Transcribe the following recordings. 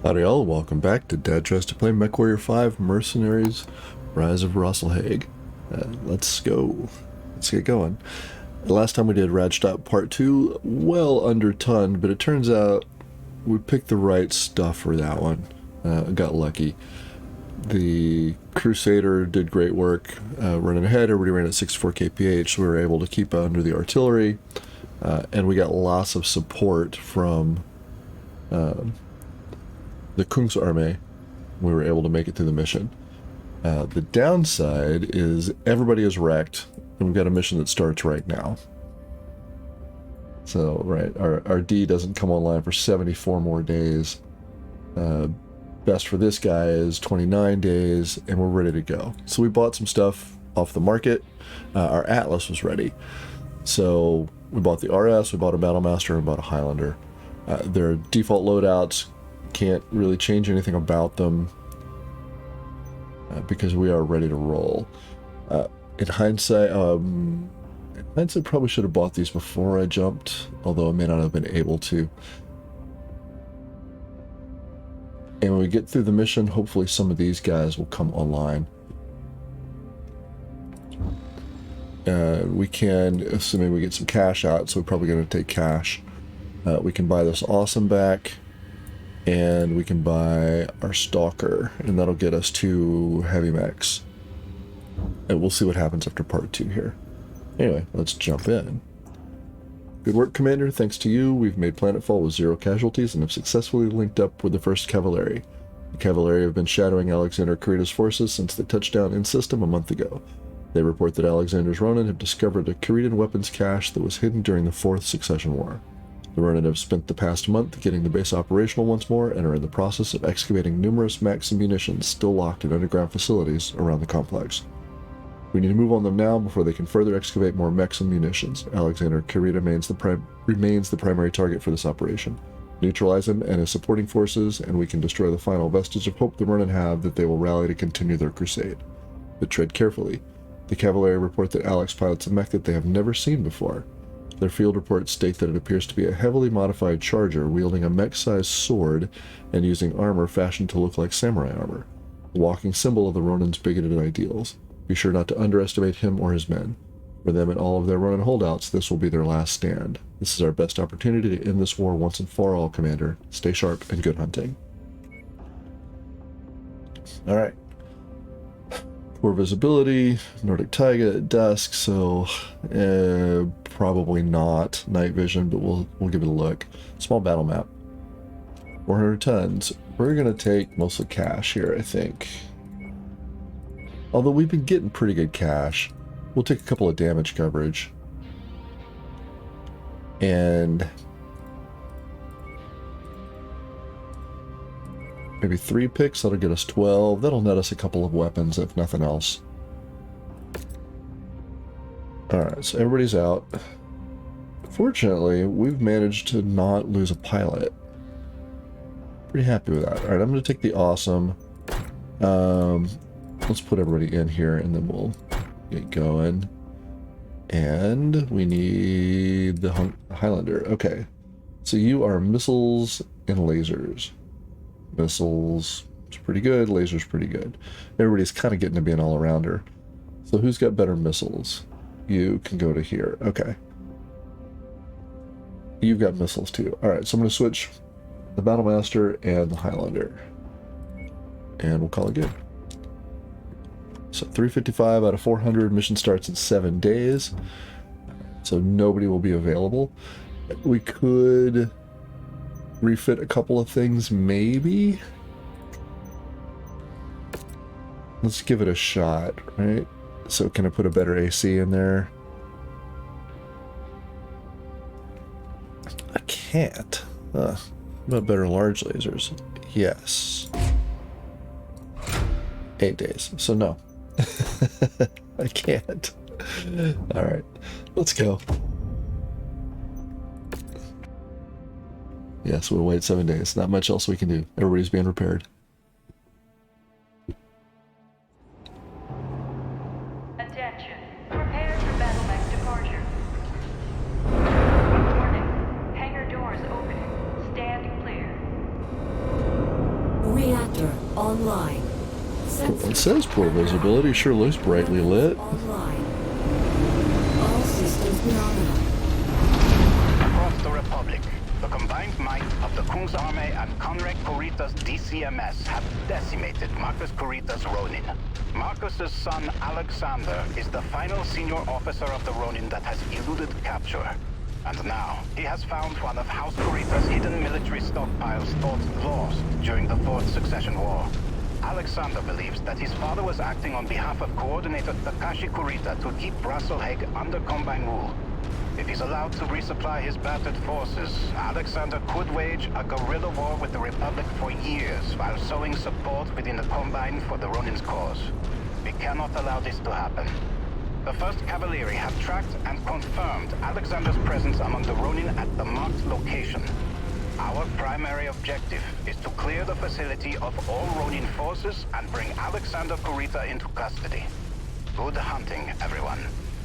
Howdy all, welcome back to dadtriesto play Mechwarrior 5 Mercenaries Rise of Rasalhague. Let's go. Let's get going. The last time we did Radstadt Part 2, well under ton, but it turns out we picked the right stuff for that one. Got lucky. The Crusader did great work running ahead. Everybody ran at 64 kph, so we were able to keep under the artillery, and we got lots of support from the Kungsarmee. We were able to make it through the mission. The downside is everybody is wrecked, and we've got a mission that starts right now. So, right, our D doesn't come online for 74 more days. Best for this guy is 29 days, and we're ready to go. So we bought some stuff off the market. Our Atlas was ready. So we bought the RS, we bought a Battlemaster, and bought a Highlander. Their default loadouts, can't really change anything about them because we are ready to roll. In hindsight, probably should have bought these before I jumped, although I may not have been able to. And when we get through the mission, hopefully some of these guys will come online. We can, assuming we get some cash out, so we're probably going to take cash. We can buy this awesome back. And we can buy our Stalker, and that'll get us 2 heavy mechs. And we'll see what happens after part 2 here. Anyway, let's jump in. Good work, Commander. Thanks to you, we've made planetfall with 0 casualties and have successfully linked up with the 1st Cavalry. The Cavalry have been shadowing Alexander Carita's forces since the touchdown in system a month ago. They report that Alexander's Ronin have discovered a Caritan weapons cache that was hidden during the 4th Succession War. The Ronin have spent the past month getting the base operational once more and are in the process of excavating numerous mechs and munitions still locked in underground facilities around the complex. We need to move on them now before they can further excavate more mechs and munitions. Alexander Carita remains the primary target for this operation. Neutralize him and his supporting forces, and we can destroy the final vestige of hope the Ronin have that they will rally to continue their crusade. But tread carefully. The Cavalry report that Alex pilots a mech that they have never seen before. Their field reports state that it appears to be a heavily modified charger wielding a mech-sized sword and using armor fashioned to look like samurai armor, a walking symbol of the Ronin's bigoted ideals. Be sure not to underestimate him or his men. For them and all of their Ronin holdouts, this will be their last stand. This is our best opportunity to end this war once and for all, Commander. Stay sharp and good hunting. Alright. Poor visibility, Nordic Taiga at dusk, so probably not night vision, but we'll give it a look. Small battle map. 400 tons. We're going to take mostly cash here, I think. Although we've been getting pretty good cash. We'll take a couple of damage coverage. And maybe 3 picks, that'll get us 12. That'll net us a couple of weapons, if nothing else. Alright, so everybody's out. Fortunately, we've managed to not lose a pilot. Pretty happy with that. Alright, I'm going to take the awesome. Let's put everybody in here, and then we'll get going. And we need the Highlander. Okay, so you are missiles and lasers. Missiles is pretty good, lasers pretty good. Everybody's kind of getting to be an all-arounder. So who's got better missiles? You can go to here. Okay. You've got missiles too. Alright, so I'm going to switch the Battlemaster and the Highlander. And we'll call it good. So 355 out of 400. Mission starts in 7 days. So nobody will be available. We could refit a couple of things, maybe. Let's give it a shot, right? So can I put a better AC in there? I can't. What about better large lasers? Yes. 8 days, so no. I can't. Alright, let's go. Yes, we'll wait 7 days. Not much else we can do. Everybody's being repaired. Attention. Prepare for battle mech departure. Warning. Hangar doors opening. Stand clear. online. It says poor visibility. Sure looks brightly lit. Online. All systems nominal. Across the Republic, the combined might of the Kungsarmé and Conrad Kurita's DCMS have decimated Marcus Kurita's Ronin. Marcus's son, Alexander, is the final senior officer of the Ronin that has eluded capture. And now, he has found one of House Kurita's hidden military stockpiles thought lost during the Fourth Succession War. Alexander believes that his father was acting on behalf of Coordinator Takashi Kurita to keep Rasalhague under Combine rule. If he's allowed to resupply his battered forces, Alexander could wage a guerrilla war with the Republic for years while sowing support within the Combine for the Ronin's cause. We cannot allow this to happen. The 1st Cavalry have tracked and confirmed Alexander's presence among the Ronin at the marked location. Our primary objective is to clear the facility of all Ronin forces and bring Alexander Kurita into custody. Good hunting, everyone.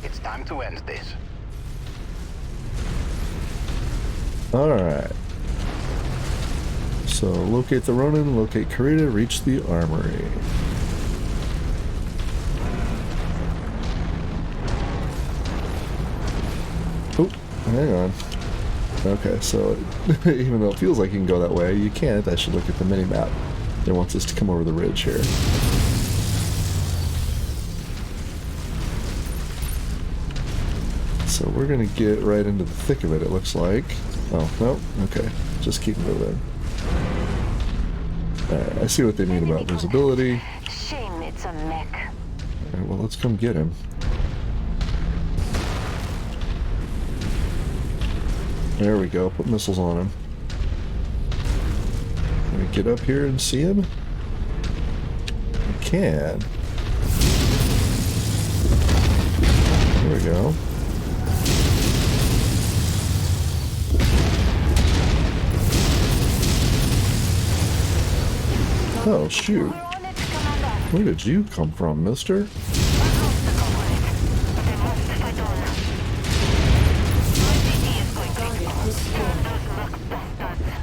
It's time to end this. Alright. So, locate the Ronin, locate Kurita, reach the armory. Oh, hang on. Okay, so even though it feels like you can go that way, you can't. I should look at the mini-map. It wants us to come over the ridge here. So we're gonna get right into the thick of it, it looks like. Oh, no? Okay. Just keep moving. Alright, I see what they mean about visibility. Shame it's a mech. Alright, well, let's come get him. There we go. Put missiles on him. Can we get up here and see him? We can. There we go. Oh, shoot. We're on it, Commander. Where did you come from, mister? Across the comrade. But I must fight on. My city is going to explode. Those mech bastards.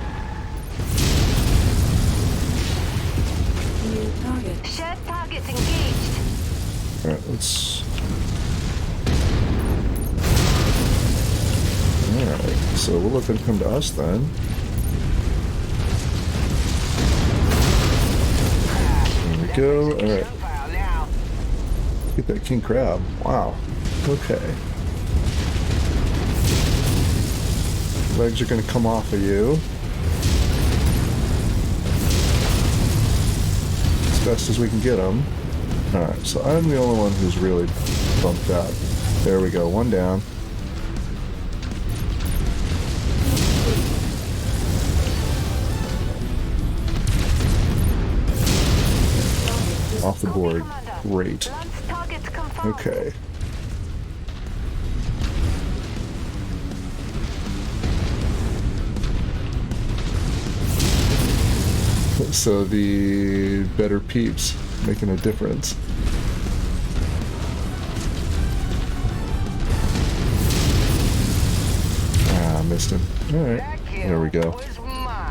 New target. Shared targets engaged. Alright, let's... Alright, so we'll let them come to us then. There we go. Alright. Get that king crab. Wow. Okay. Legs are going to come off of you. As best as we can get them. Alright, so I'm the only one who's really bumped out. There we go, one down. Off the board. Great. Lance target confirmed. Okay. So the better peeps making a difference. Ah, missed him. Alright, there we go.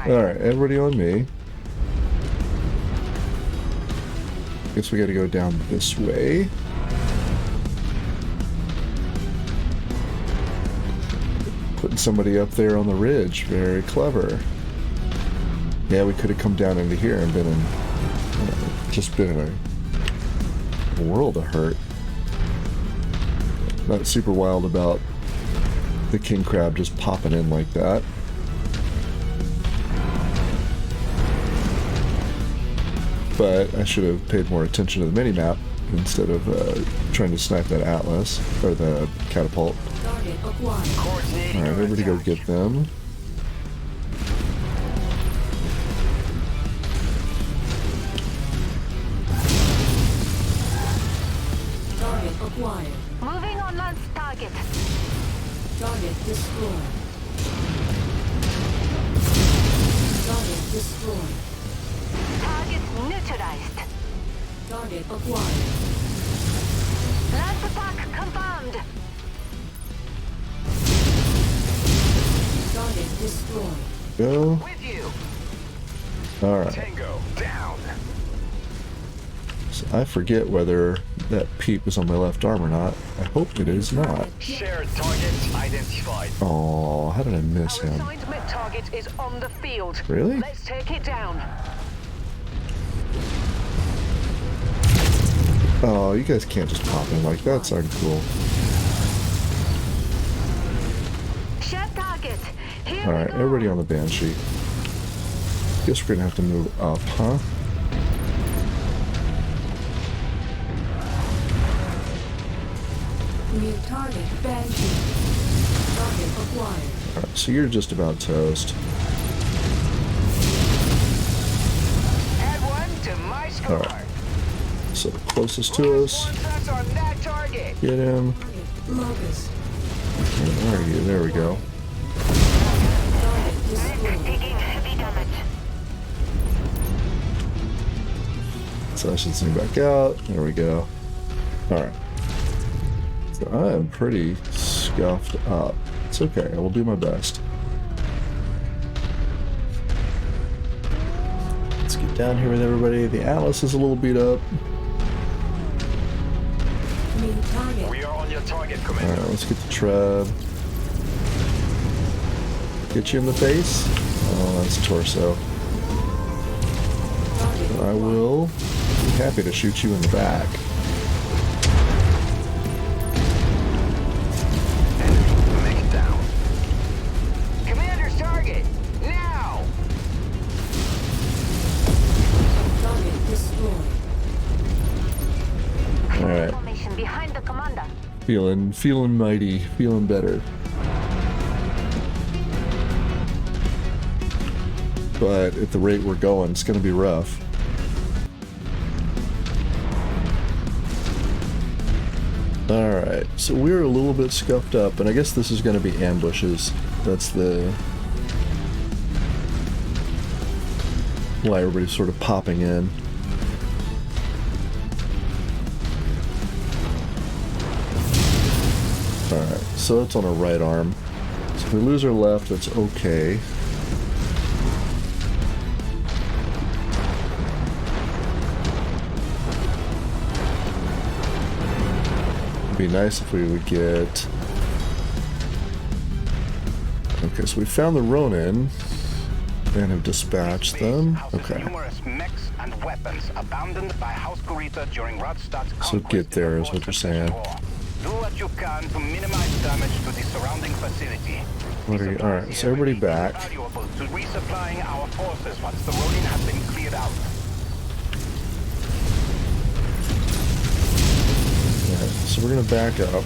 Alright, everybody on me. Guess we gotta go down this way. Putting somebody up there on the ridge. Very clever. Yeah, we could have come down into here and been in, just been in a world of hurt. Not super wild about the king crab just popping in like that. But I should have paid more attention to the mini-map instead of trying to snipe that Atlas, or the catapult. Alright, everybody go get them. Moving on Lance target. Target destroyed. Target destroyed. Target neutralized. Target acquired. Lance attack confirmed. Target destroyed. Go. With you. Alright. Tango down. So I forget whether that peep is on my left arm or not. I hope it is not. Shared target identified. Oh, how did I miss Our him? assigned mech target is on the field. Really? Let's take it down. Oh, you guys can't just pop in like that. That's uncool. Shared target. Here Alright, everybody on the Banshee. Guess we're gonna have to move up, huh? New target Banshee. Target acquired. Alright, so you're just about toast. Add one to my score. Alright. So the closest to us. Shots on that target. Get him. Target Locust. Where are you? There we go. Target destroyed. taking heavy damage. So I should zoom back out. There we go. Alright. So I am pretty scuffed up. It's okay. I will do my best. Let's get down here with everybody. The Atlas is a little beat up. New target. We are on your target, Commander. Alright, let's get the Tread. Get you in the face. Oh, that's torso. Target I will be happy to shoot you in the back. Enemy mech down. Commander's target now. target destroyed. Alright. Formation behind the commander. Feeling mighty, feeling better. But at the rate we're going, it's gonna be rough. Alright, so we're a little bit scuffed up, and I guess this is gonna be ambushes. That's the... why everybody's sort of popping in. Alright, so it's on our right arm. So if we lose our left, that's okay. It'd be nice if we would get... Okay, so we found the Ronin and have dispatched them. Houses Okay, numerous mechs and weapons abandoned by House Kurita during Radstadt's so conquest get there in is the what you're Fourth saying. War. Do what you can to minimize damage to the surrounding facility. What are you? Alright, so everybody back. Valuable to resupplying our forces once the Ronin has been cleared out. Alright, so we're gonna back up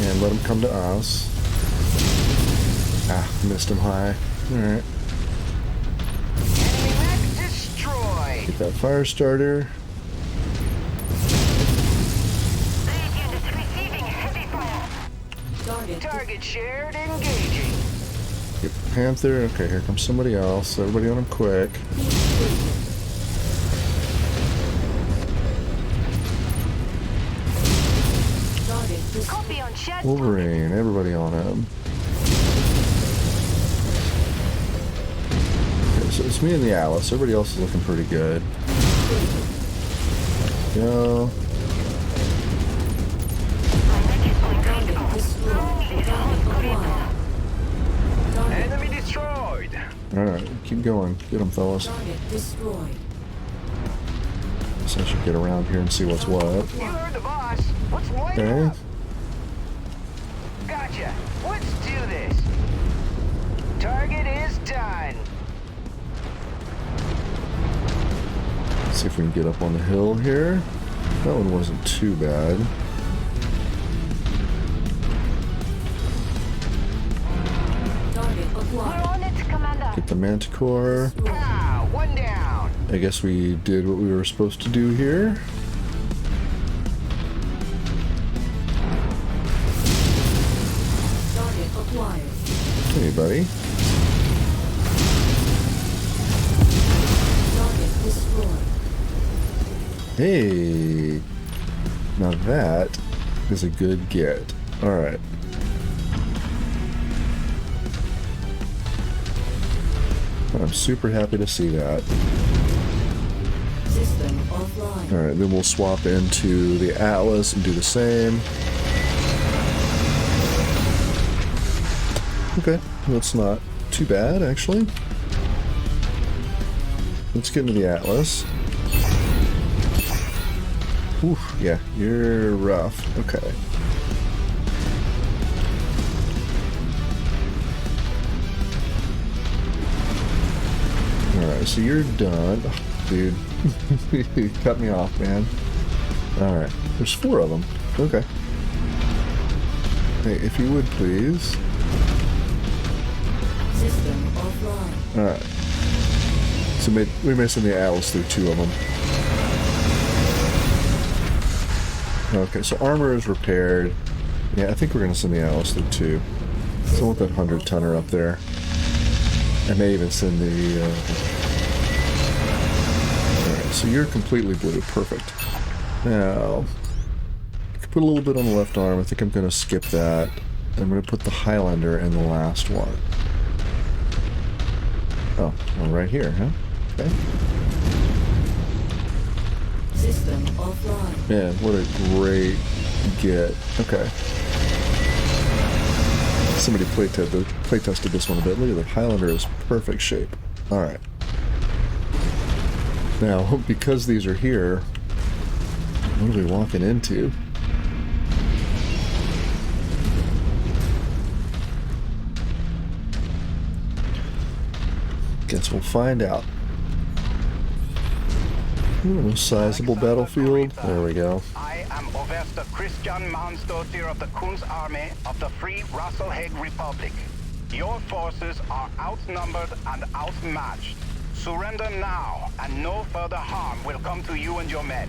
and let them come to us. Ah, missed him high. Alright, Enemy mech destroyed. get that fire starter. These units receiving heavy fire. Target shared, engaging. Get the Panther. Okay, here comes somebody else. Everybody on him quick. Target destroyed. Copy on shared. Wolverine, everybody on him. Okay, so it's me and the Alice. Everybody else is looking pretty good. Go. Target destroyed. Target acquired. Target. Enemy destroyed. Alright, keep going. Get them, fellas. Target destroyed. So I should get around here and see what's what. You heard the boss. What's lighting Okay. up? Gotcha. Let's do this. Target is done. Let's see if we can get up on the hill here. That one wasn't too bad. Target We're acquired. on it, commander. Get the Manticore. Ah, one down. I guess we did what we were supposed to do here. Target acquired. Hey, buddy. Target destroyed. Hey. Now that is a good get. Alright. I'm super happy to see that. System offline. Alright, then we'll swap into the Atlas and do the same. Okay, that's not too bad, actually. Let's get into the Atlas. Oof, yeah, you're rough. Okay. Alright, so you're done. Oh, dude. You cut me off, man. Alright, there's 4 of them. Okay. Hey, if you would please. System offline. Alright. So we may send the Atlas through 2 of them. Okay, so armor is repaired. Yeah, I think we're going to send the Atlas through 2. So I want that 100-tonner up there. I may even send the... Alright, so you're completely blue. Perfect. Now, I can put a little bit on the left arm. I think I'm going to skip that. I'm going to put the Highlander in the last one. Oh, well, right here, huh? Okay. System offline. Man, what a great get. Okay. Somebody playtested this one a bit. Look at the Highlander is perfect shape. Alright. Now, because these are here, what are we walking into? Guess we'll find out. Ooh, a sizable battlefield. There we go. I am Overste Christian Mansdottir of the Kun's army of the Free Rasalhague Republic. Your forces are outnumbered and outmatched. Surrender now, and no further harm will come to you and your men.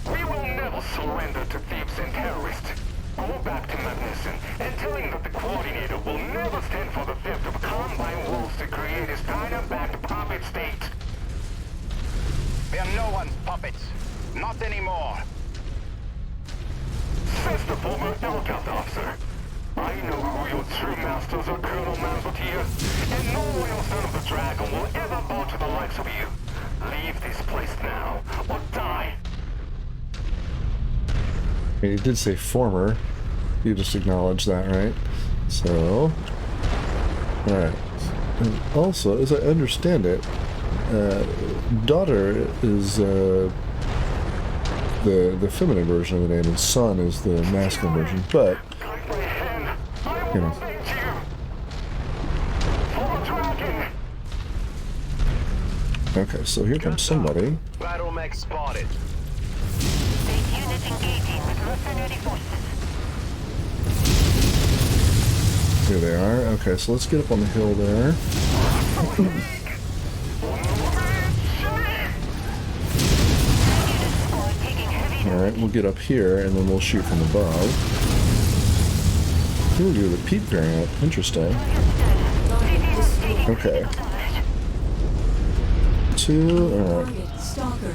We will never surrender to thieves and terrorists. Go back to Magnuson and tell him that the Coordinator will never stand for the theft of Combine wolves to create his China-backed puppet state. We are no one's puppets. Not anymore. Says the former Hellcat officer. I know who your true masters are, Colonel Manzotier, and no loyal son of the Dragon will ever bow to the likes of you. Leave this place now, or die. He did say former. You just acknowledged that, right? So, alright. And also, as I understand it, daughter is the feminine version of the name, and son is the masculine version. But you know. Okay, so here comes somebody. Battle mech spotted. Base unit engaging with mercenary forces. Here they are. Okay, so let's get up on the hill there. Alright, we'll get up here and then we'll shoot from above. Ooh, you're the Pete variant. Interesting. Okay. 2, alright. Target stalker.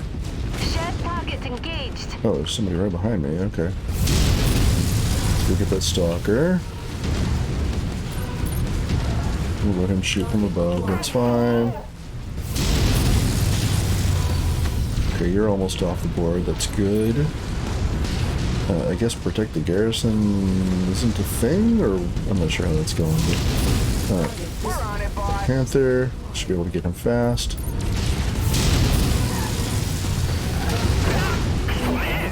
Shared target engaged. Oh, there's somebody right behind me. Okay. Let's go get that stalker. We'll let him shoot from above. That's fine. Okay, you're almost off the board. That's good. I guess protect the garrison isn't a thing, or I'm not sure how that's going. But, alright. We're on it, boss. Panther. Should be able to get him fast.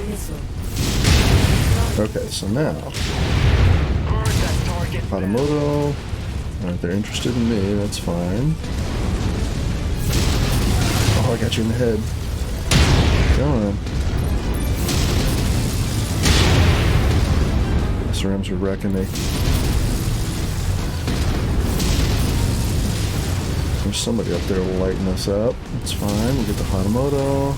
Missile. Okay, so now. Hatamoto. Alright, they're interested in me. That's fine. Oh, I got you in the head. Come on. SRMs are wrecking me. There's somebody up there lighting us up. That's fine. We'll get the Hatamoto.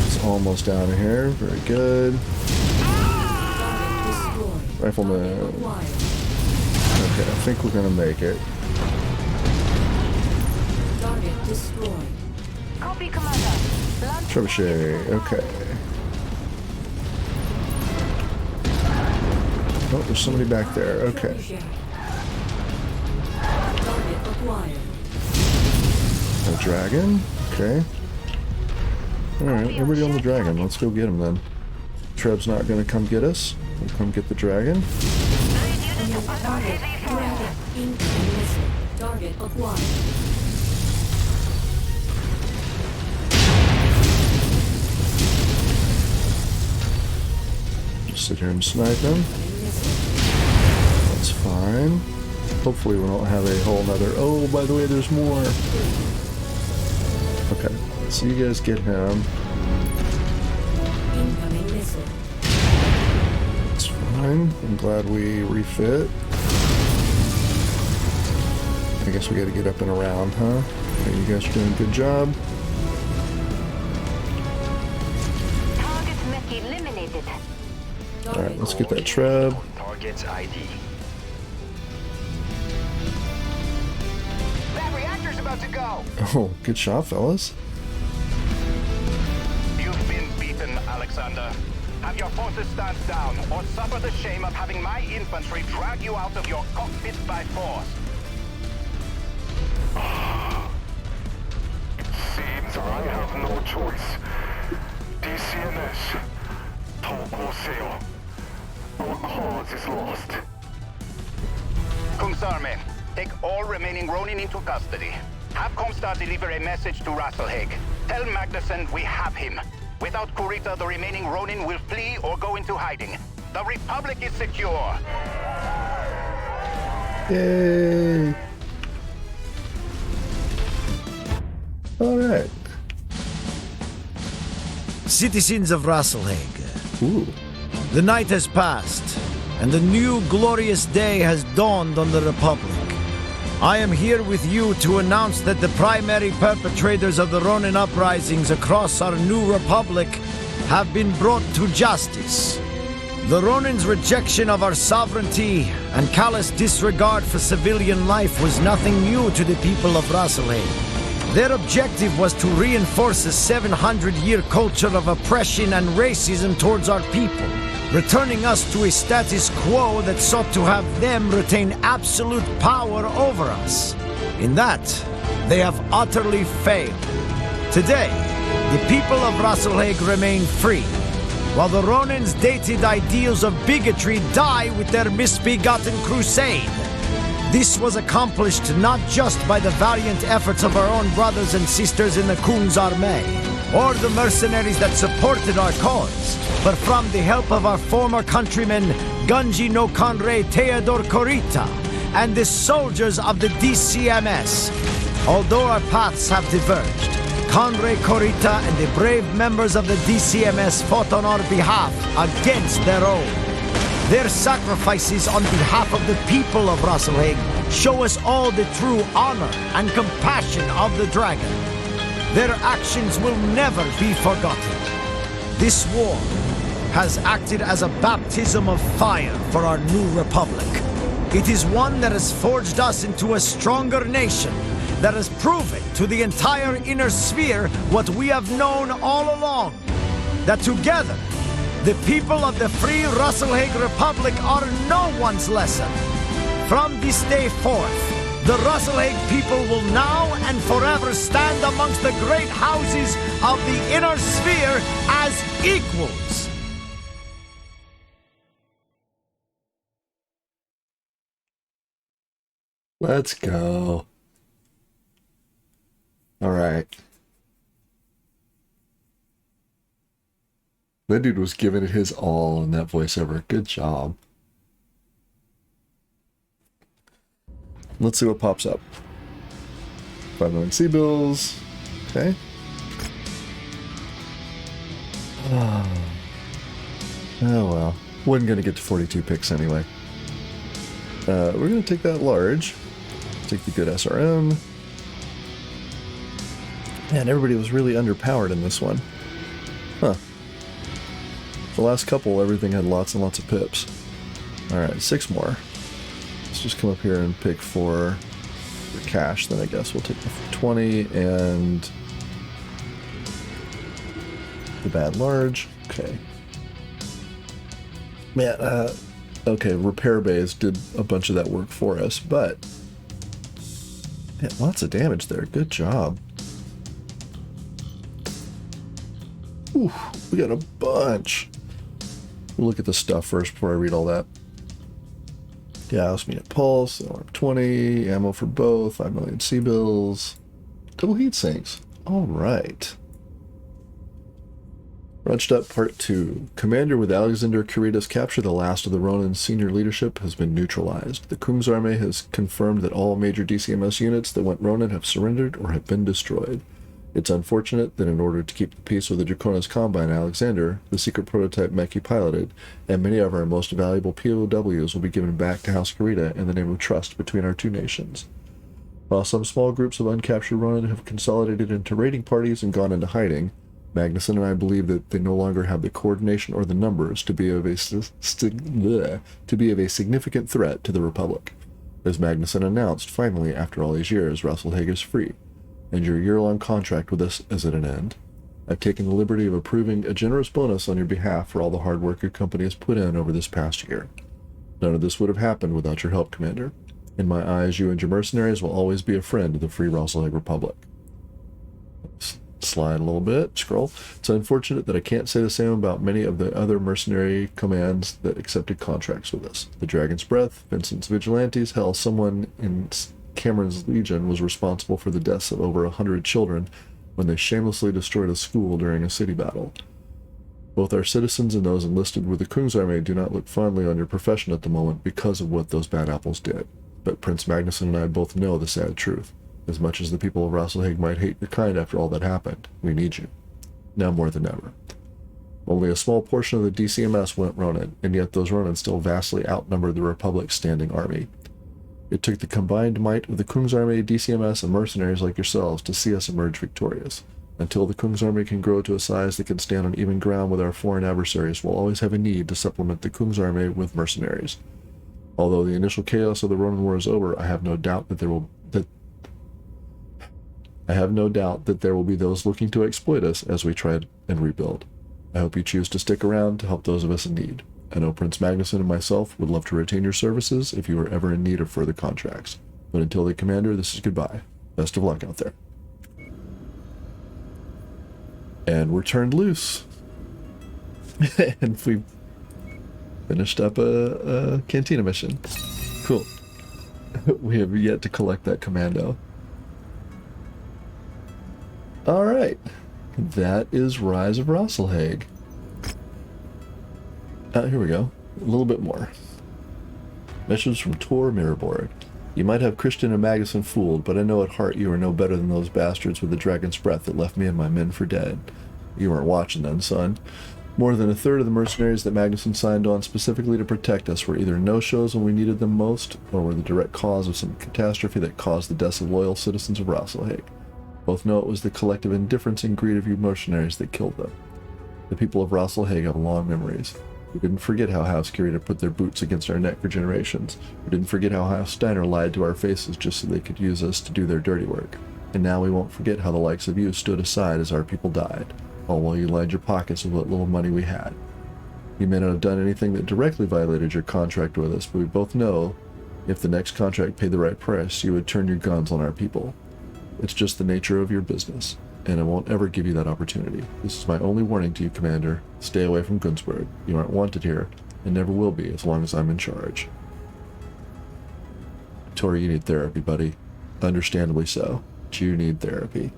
It's almost out of here. Very good. Target destroyed. Rifleman. Acquired. Okay, I think we're gonna make it. Target destroyed. Copy, Commander. Launch Trebuchet. Okay. Oh, there's somebody back there. Okay. Trebuchet. Target acquired. dragon. Okay. Alright, everybody on the dragon. Let's go get him then. Treb's not gonna come get us. We'll come get the dragon. Target. Dragon. Incoming missile. Target acquired. Just sit here and snipe him. Incoming missile. That's fine. Hopefully we don't have a whole nother... Oh, by the way, there's more. Okay, so you guys get him. Incoming missile. It's fine. I'm glad we refit. I guess we gotta get up and around, huh? Okay, you guys are doing a good job. Target mech eliminated. Alright, let's get that Treb. Target's ID. That reactor's about to go. Oh, good shot, fellas. You've been beaten, Alexander. Have your forces stand down, or suffer the shame of having my infantry drag you out of your cockpit by force. Seems I have no choice. DCMS. Tokoseo. Our cause is lost. Kungsarme, take all remaining Ronin into custody. Have Comstar deliver a message to Rasalhague. Tell Magnuson we have him. Without Kurita, the remaining Ronin will flee or go into hiding. The Republic is secure. Yay! Alright. Citizens of Rasalhague, Ooh. the night has passed, and a new glorious day has dawned on the Republic. I am here with you to announce that the primary perpetrators of the Ronin uprisings across our new Republic have been brought to justice. The Ronin's rejection of our sovereignty and callous disregard for civilian life was nothing new to the people of Rasalhague. Their objective was to reinforce a 700-year culture of oppression and racism towards our people, returning us to a status quo that sought to have them retain absolute power over us. In that, they have utterly failed. Today, the people of Rasalhague remain free, while the Ronin's dated ideals of bigotry die with their misbegotten crusade. This was accomplished not just by the valiant efforts of our own brothers and sisters in the Kungsarme, or the mercenaries that supported our cause, but from the help of our former countrymen Gunji no Kanrei Theodor Kurita and the soldiers of the DCMS. Although our paths have diverged, Kanrei Kurita and the brave members of the DCMS fought on our behalf against their own. Their sacrifices on behalf of the people of Rasalhague show us all the true honor and compassion of the dragon. Their actions will never be forgotten. This war has acted as a baptism of fire for our new republic. It is one that has forged us into a stronger nation, that has proven to the entire inner sphere what we have known all along, that together, the people of the free Rasalhague Republic are no one's lesson. From this day forth, the Rasalhague people will now and forever stand amongst the great houses of the inner sphere as equals. Let's go. All right. That dude was giving it his all in that voiceover. Good job. Let's see what pops up. 5 million C-bills. Okay. Oh well. Wasn't going to get to 42 picks anyway. We're going to take that large. Take the good SRM. Man, everybody was really underpowered in this one. Huh. The last couple, everything had lots and lots of pips. Alright, 6 more. Let's just come up here and pick for cash, then I guess we'll take the 20 and the bad large. Okay. Man, okay, repair bays did a bunch of that work for us, but man, lots of damage there. Good job. Whew, we got a bunch. We'll look at the stuff first before I read all that. Gas, minute pulse, alarm 20, ammo for both, 5 million C-bills, double heat sinks. All right. Radstadt Part 2. Commander with Alexander Curitas capture the last of the Ronin's senior leadership has been neutralized. The Kriegsarmee has confirmed that all major DCMS units that went Ronin have surrendered or have been destroyed. It's unfortunate that in order to keep the peace with the Draconis Combine, Alexander, the secret prototype mech he piloted, and many of our most valuable POWs will be given back to House Kurita in the name of trust between our two nations. While some small groups of uncaptured Ronin have consolidated into raiding parties and gone into hiding, Magnuson and I believe that they no longer have the coordination or the numbers to be of a significant threat to the Republic. As Magnuson announced, finally, after all these years, Rasalhague is free, and your year-long contract with us is at an end. I've taken the liberty of approving a generous bonus on your behalf for all the hard work your company has put in over this past year. None of this would have happened without your help, Commander. In my eyes, you and your mercenaries will always be a friend of the Free Rasalhague Republic. Slide a little bit, scroll. It's unfortunate that I can't say the same about many of the other mercenary commands that accepted contracts with us. The Dragon's Breath, Vincent's Vigilantes, hell, someone in Cameron's Legion was responsible for the deaths of over 100 children when they shamelessly destroyed a school during a city battle. Both our citizens and those enlisted with the Kriegsarmee do not look fondly on your profession at the moment because of what those bad apples did. But Prince Magnuson and I both know the sad truth. As much as the people of Rasalhague might hate your kind after all that happened, we need you. Now more than ever. Only a small portion of the DCMS went Ronin, and yet those Ronin still vastly outnumbered the Republic's standing army. It took the combined might of the Kriegsarmee, DCMS, and mercenaries like yourselves to see us emerge victorious. Until the Kriegsarmee can grow to a size that can stand on even ground with our foreign adversaries, we'll always have a need to supplement the Kriegsarmee with mercenaries. Although the initial chaos of the Ronin War is over, I have no doubt that there will be those looking to exploit us as we try and rebuild. I hope you choose to stick around to help those of us in need. I know Prince Magnuson and myself would love to retain your services if you are ever in need of further contracts. But until then, Commander, this is goodbye. Best of luck out there. And we're turned loose. And we finished up a Cantina mission. Cool. We have yet to collect that commando. Alright. That is Rise of Rasalhague. Here we go. A little bit more. Message from Tor Mirrorboard. You might have Christian and Magnuson fooled, but I know at heart you are no better than those bastards with the Dragon's Breath that left me and my men for dead. You weren't watching then, son. More than a third of the mercenaries that Magnuson signed on specifically to protect us were either no-shows when we needed them most, or were the direct cause of some catastrophe that caused the deaths of loyal citizens of Rasalhague. Both know it was the collective indifference and greed of you mercenaries that killed them. The people of Rasalhague have long memories. We didn't forget how House Kurita put their boots against our neck for generations. We didn't forget how House Steiner lied to our faces just so they could use us to do their dirty work. And now we won't forget how the likes of you stood aside as our people died, all while you lined your pockets with what little money we had. You may not have done anything that directly violated your contract with us, but we both know if the next contract paid the right price, you would turn your guns on our people. It's just the nature of your business, and I won't ever give you that opportunity. This is my only warning to you, Commander. Stay away from Gunzburg. You aren't wanted here, and never will be as long as I'm in charge. Tori, you need therapy, buddy. Understandably so, but you need therapy.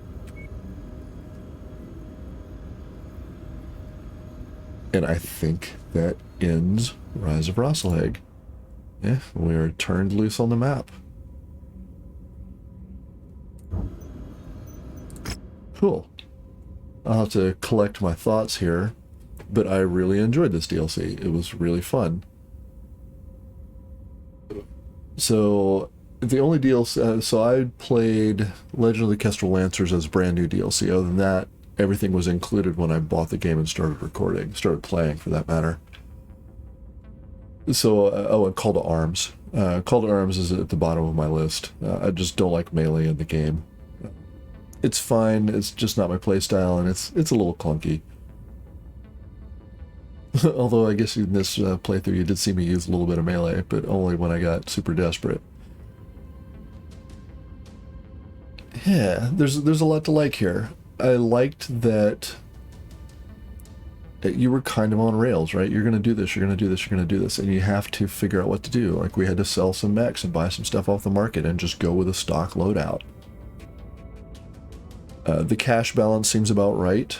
And I think that ends Rise of Rasalhague. Yeah, we are turned loose on the map. Cool. I'll have to collect my thoughts here, but I really enjoyed this DLC. It was really fun. So, the only DLC... so I played Legend of the Kestrel Lancers as brand new DLC. Other than that, everything was included when I bought the game and started playing for that matter. So, oh, and Call to Arms. Call to Arms is at the bottom of my list. I just don't like melee in the game. It's fine, it's just not my playstyle, and it's a little clunky. Although I guess in this playthrough you did see me use a little bit of melee, but only when I got super desperate. Yeah, there's a lot to like here. I liked that you were kind of on rails, right? You're going to do this, you're going to do this, you're going to do this, and you have to figure out what to do. Like, we had to sell some mechs and buy some stuff off the market and just go with a stock loadout. The cash balance seems about right.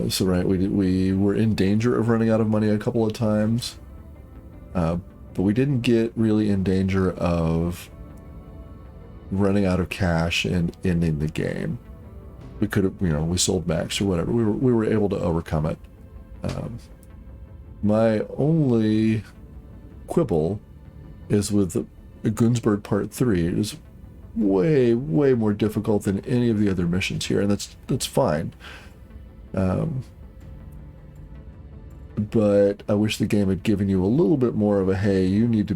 So, right, we were in danger of running out of money a couple of times, but we didn't get really in danger of running out of cash and ending the game. We could have, we sold mechs or whatever. We were able to overcome it. My only quibble is with Gunsberg Part 3. It is way more difficult than any of the other missions here, and that's fine. But I wish the game had given you a little bit more of a, hey, you need to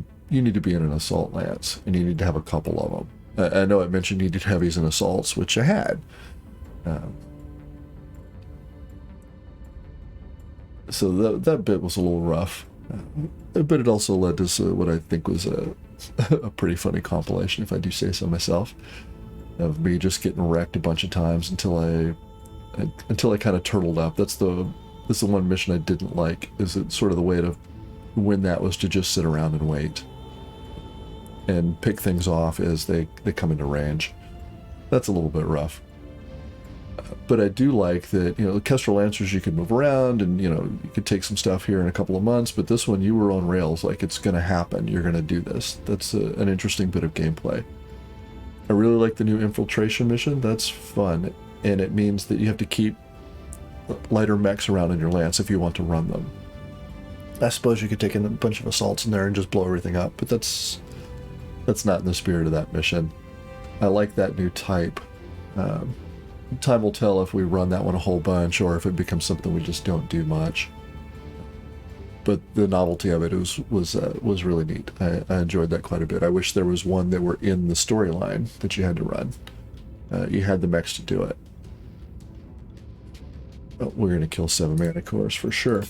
be in an assault lance, and you need to have a couple of them. I know I mentioned you needed heavies and assaults, which I had. So that bit was a little rough, but it also led to what I think was a pretty funny compilation, if I do say so myself, of me just getting wrecked a bunch of times until I kind of turtled up. That's the one mission I didn't like. Is it sort of the way to win that was to just sit around and wait and pick things off as they come into range. That's a little bit rough. But I do like that, the Kestrel Lancers, you could move around and, you could take some stuff here in a couple of months, but this one, you were on rails, like, it's going to happen. You're going to do this. That's an interesting bit of gameplay. I really like the new infiltration mission. That's fun, and it means that you have to keep lighter mechs around in your lance if you want to run them. I suppose you could take in a bunch of assaults in there and just blow everything up, but that's not in the spirit of that mission. I like that new type. Time will tell if we run that one a whole bunch or if it becomes something we just don't do much. But the novelty of it was really neat. I enjoyed that quite a bit. I wish there was one that were in the storyline that you had to run. You had the mechs to do it. Oh, we're going to kill 7 mana cores for sure.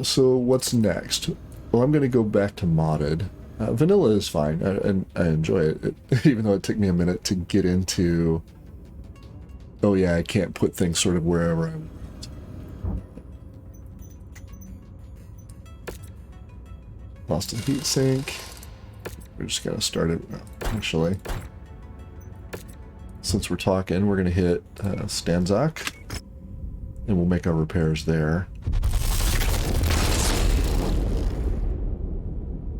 So what's next? Well, I'm going to go back to modded. Vanilla is fine, and I enjoy it, even though it took me a minute to get into... Oh yeah, I can't put things sort of wherever I want. Lost a heat sink. We're just gonna start it. Actually, since we're talking, we're gonna hit Stanzak, and we'll make our repairs there.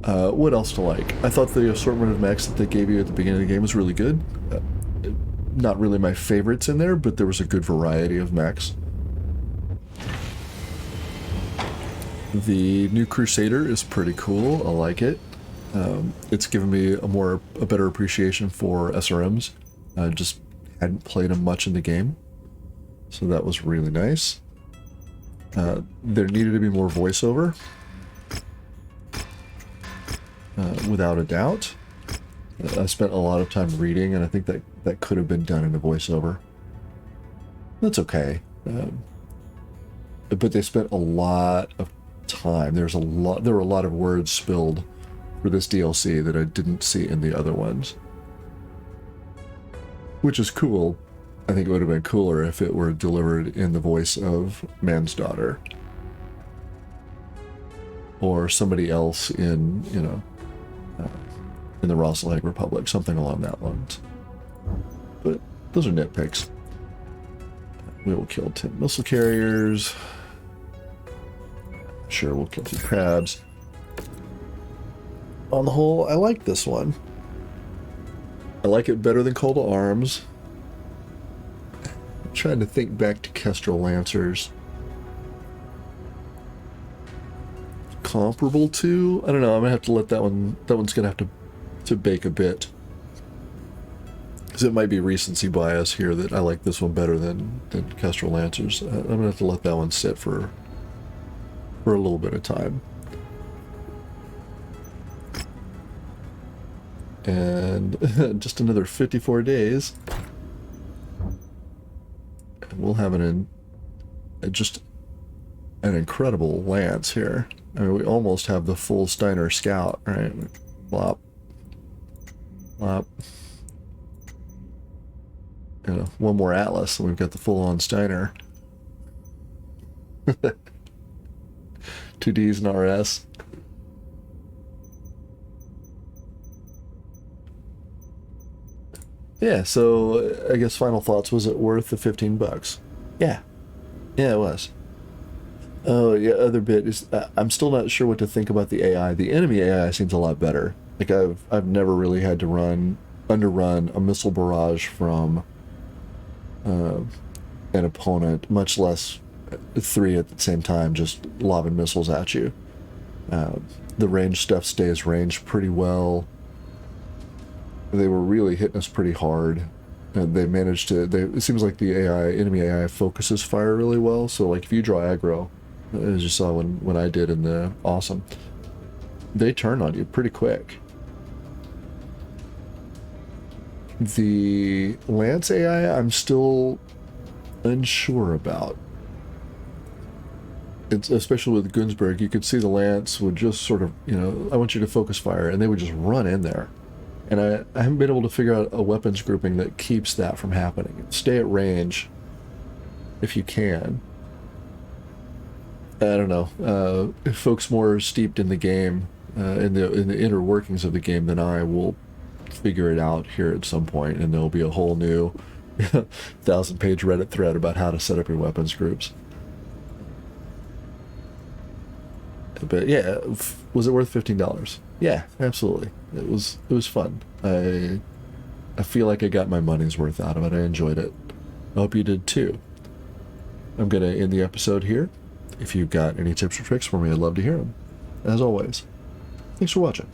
What else to like? I thought the assortment of mechs that they gave you at the beginning of the game was really good. Not really my favorites in there, but there was a good variety of mechs. The new Crusader is pretty cool. I like it. It's given me a better appreciation for SRMs. I just hadn't played them much in the game, so that was really nice. There needed to be more voiceover, without a doubt. I spent a lot of time reading, and I think that could have been done in a voiceover. That's okay. But they spent a lot of time. There were a lot of words spilled for this DLC that I didn't see in the other ones. Which is cool. I think it would have been cooler if it were delivered in the voice of Man's Daughter. Or somebody else in, in the Rasalhague Republic, something along that lines. But those are nitpicks. We will kill 10 missile carriers. Sure, we'll kill 2 crabs. On the whole, I like this one. I like it better than Call to Arms. I'm trying to think back to Kestrel Lancers. Comparable to? I don't know, I'm gonna have to let that one's gonna have to bake a bit. Because it might be recency bias here that I like this one better than Kestrel Lancers. I'm gonna have to let that one sit for a little bit of time. And just another 54 days, and we'll have just an incredible lance here. I mean, we almost have the full Steiner Scout, right? Blop. Blop. One more Atlas, and we've got the full-on Steiner. Two Ds and RS. Yeah, so I guess final thoughts. Was it worth the $15? Yeah. Yeah, it was. Oh, yeah, other bit is I'm still not sure what to think about the AI. The enemy AI seems a lot better. Like I've never really had to underrun a missile barrage from an opponent, much less 3 at the same time, just lobbing missiles at you. The range stuff stays ranged pretty well. They were really hitting us pretty hard. They managed to. It seems like the enemy AI focuses fire really well. So like if you draw aggro, as you saw when I did in the awesome, they turn on you pretty quick. The Lance AI, I'm still unsure about. It's especially with Günzburg, you could see the Lance would just sort of, I want you to focus fire, and they would just run in there. And I haven't been able to figure out a weapons grouping that keeps that from happening. Stay at range if you can. I don't know. If folks more steeped in the game, in the inner workings of the game than I will figure it out here at some point, and there'll be a whole new 1,000-page Reddit thread about how to set up your weapons groups. But yeah, was it worth $15? Yeah, absolutely. It was fun. I feel like I got my money's worth out of it. I enjoyed it. I hope you did too. I'm gonna end the episode here. If you've got any tips or tricks for me, I'd love to hear them. As always, thanks for watching.